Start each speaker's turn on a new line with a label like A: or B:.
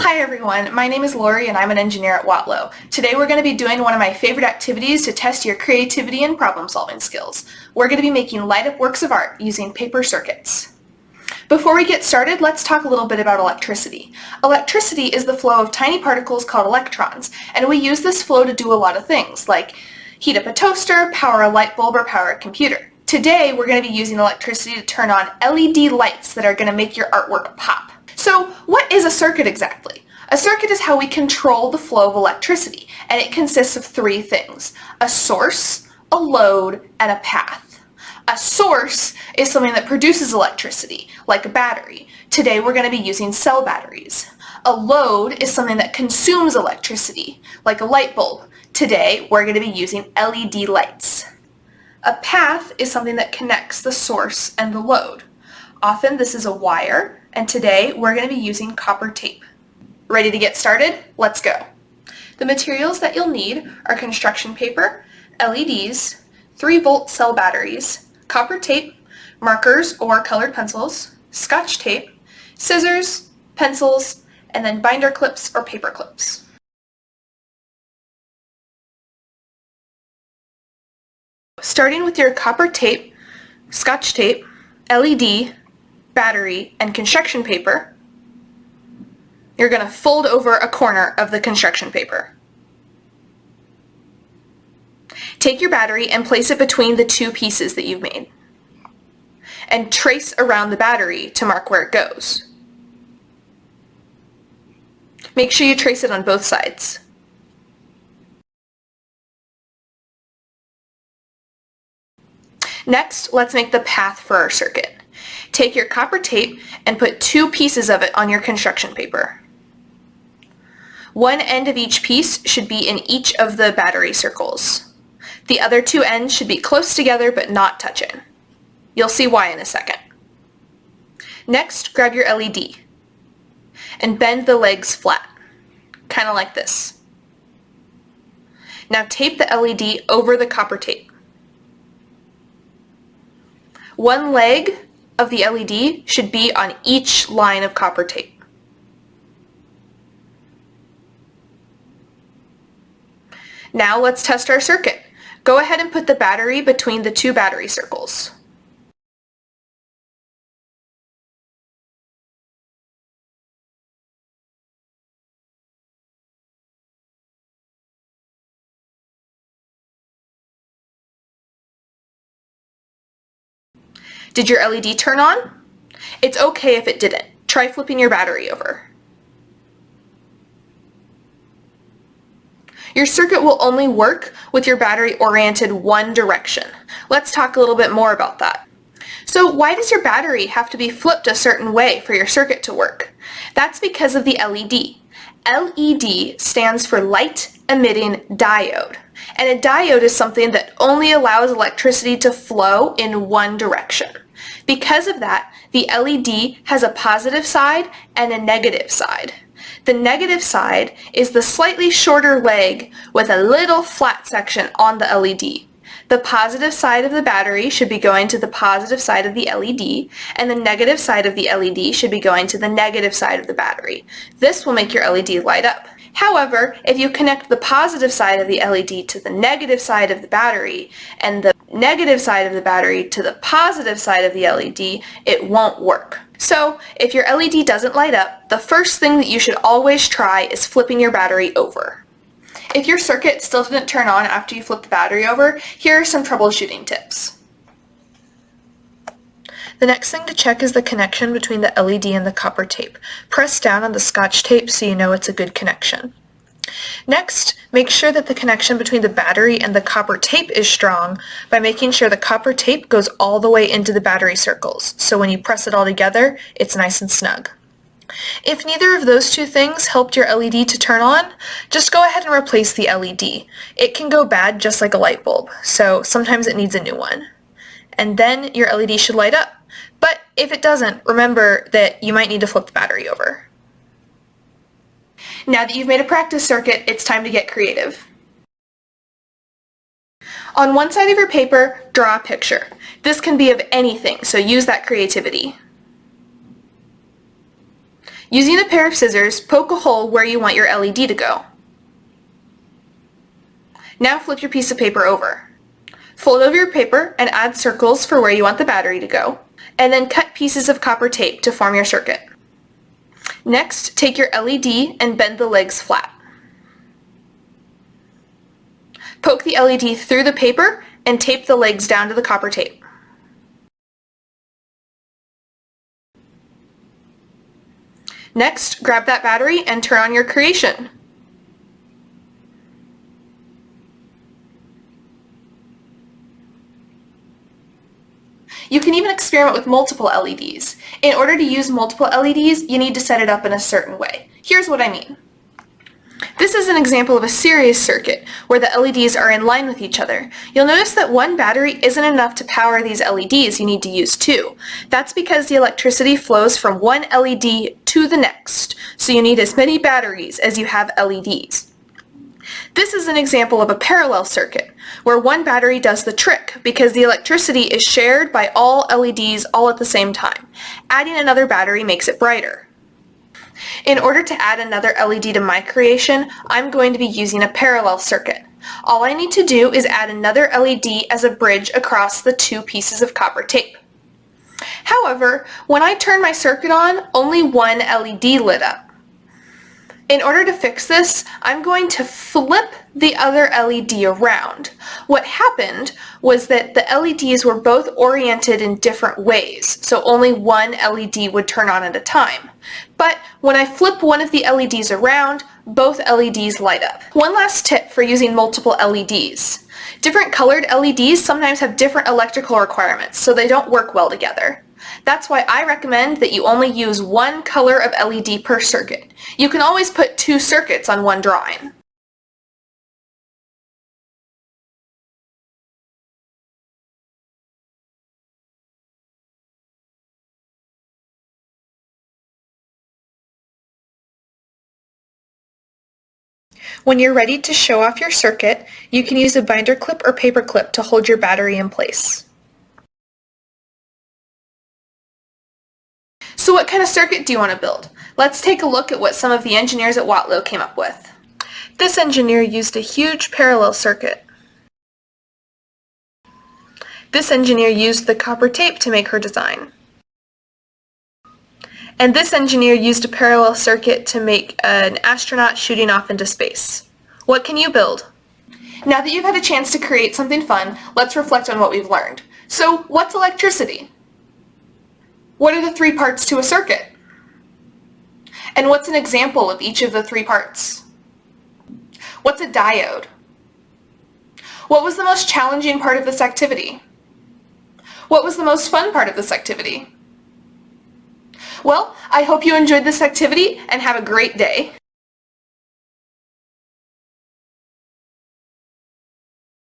A: Hi everyone, my name is Lori and I'm an engineer at Watlow. Today we're going to be doing one of my favorite activities to test your creativity and problem solving skills. We're going to be making light up works of art using paper circuits. Before we get started, let's talk a little bit about electricity. Electricity is the flow of tiny particles called electrons, and we use this flow to do a lot of things, like heat up a toaster, power a light bulb, or power a computer. Today we're going to be using electricity to turn on LED lights that are going to make your artwork pop. So what is a circuit exactly? A circuit is how we control the flow of electricity, and it consists of three things: a source, a load, and a path. A source is something that produces electricity, like a battery. Today we're going to be using cell batteries. A load is something that consumes electricity, like a light bulb. Today we're going to be using LED lights. A path is something that connects the source and the load. Often this is a wire, and today we're going to be using copper tape. Ready to get started? Let's go. The materials that you'll need are construction paper, LEDs, 3-volt cell batteries, copper tape, markers or colored pencils, Scotch tape, scissors, pencils, and then binder clips or paper clips. Starting with your copper tape, Scotch tape, LED, battery, and construction paper, you're going to fold over a corner of the construction paper. Take your battery and place it between the two pieces that you've made, and trace around the battery to mark where it goes. Make sure you trace it on both sides. Next, let's make the path for our circuit. Take your copper tape and put 2 pieces of it on your construction paper. One end of each piece should be in each of the battery circles. The other 2 ends should be close together but not touching. You'll see why in a second. Next, grab your LED and bend the legs flat, kind of like this. Now tape the LED over the copper tape. One leg of the LED should be on each line of copper tape. Now let's test our circuit. Go ahead and put the battery between the 2 battery circles. Did your LED turn on? It's okay if it didn't. Try flipping your battery over. Your circuit will only work with your battery oriented one direction. Let's talk a little bit more about that. So why does your battery have to be flipped a certain way for your circuit to work? That's because of the LED. LED stands for light emitting diode. And a diode is something that only allows electricity to flow in one direction. Because of that, the LED has a positive side and a negative side. The negative side is the slightly shorter leg with a little flat section on the LED. The positive side of the battery should be going to the positive side of the LED, and the negative side of the LED should be going to the negative side of the battery. This will make your LED light up. However, if you connect the positive side of the LED to the negative side of the battery and the negative side of the battery to the positive side of the LED, it won't work. So if your LED doesn't light up, the first thing that you should always try is flipping your battery over. If your circuit still didn't turn on after you flip the battery over, here are some troubleshooting tips. The next thing to check is the connection between the LED and the copper tape. Press down on the Scotch tape so you know it's a good connection. Next, make sure that the connection between the battery and the copper tape is strong by making sure the copper tape goes all the way into the battery circles, so when you press it all together, it's nice and snug. If neither of those 2 things helped your LED to turn on, just go ahead and replace the LED. It can go bad just like a light bulb, so sometimes it needs a new one. And then your LED should light up. But if it doesn't, remember that you might need to flip the battery over. Now that you've made a practice circuit, it's time to get creative. On one side of your paper, draw a picture. This can be of anything, so use that creativity. Using a pair of scissors, poke a hole where you want your LED to go. Now flip your piece of paper over. Fold over your paper and add circles for where you want the battery to go, and then cut pieces of copper tape to form your circuit. Next, take your LED and bend the legs flat. Poke the LED through the paper and tape the legs down to the copper tape. Next, grab that battery and turn on your creation. You can even experiment with multiple LEDs. In order to use multiple LEDs, you need to set it up in a certain way. Here's what I mean. This is an example of a series circuit where the LEDs are in line with each other. You'll notice that one battery isn't enough to power these LEDs, you need to use two. That's because the electricity flows from one LED to the next, so you need as many batteries as you have LEDs. This is an example of a parallel circuit, where one battery does the trick because the electricity is shared by all LEDs all at the same time. Adding another battery makes it brighter. In order to add another LED to my creation, I'm going to be using a parallel circuit. All I need to do is add another LED as a bridge across the two pieces of copper tape. However, when I turned my circuit on, only one LED lit up. In order to fix this, I'm going to flip the other LED around. What happened was that the LEDs were both oriented in different ways, so only one LED would turn on at a time. But when I flip one of the LEDs around, both LEDs light up. One last tip for using multiple LEDs. Different colored LEDs sometimes have different electrical requirements, so they don't work well together. That's why I recommend that you only use one color of LED per circuit. You can always put two circuits on one drawing. When you're ready to show off your circuit, you can use a binder clip or paper clip to hold your battery in place. So what kind of circuit do you want to build? Let's take a look at what some of the engineers at Watlow came up with. This engineer used a huge parallel circuit. This engineer used the copper tape to make her design. And this engineer used a parallel circuit to make an astronaut shooting off into space. What can you build? Now that you've had a chance to create something fun, let's reflect on what we've learned. So, what's electricity? What are the three parts to a circuit? And what's an example of each of the three parts? What's a diode? What was the most challenging part of this activity? What was the most fun part of this activity? Well, I hope you enjoyed this activity and have a great day.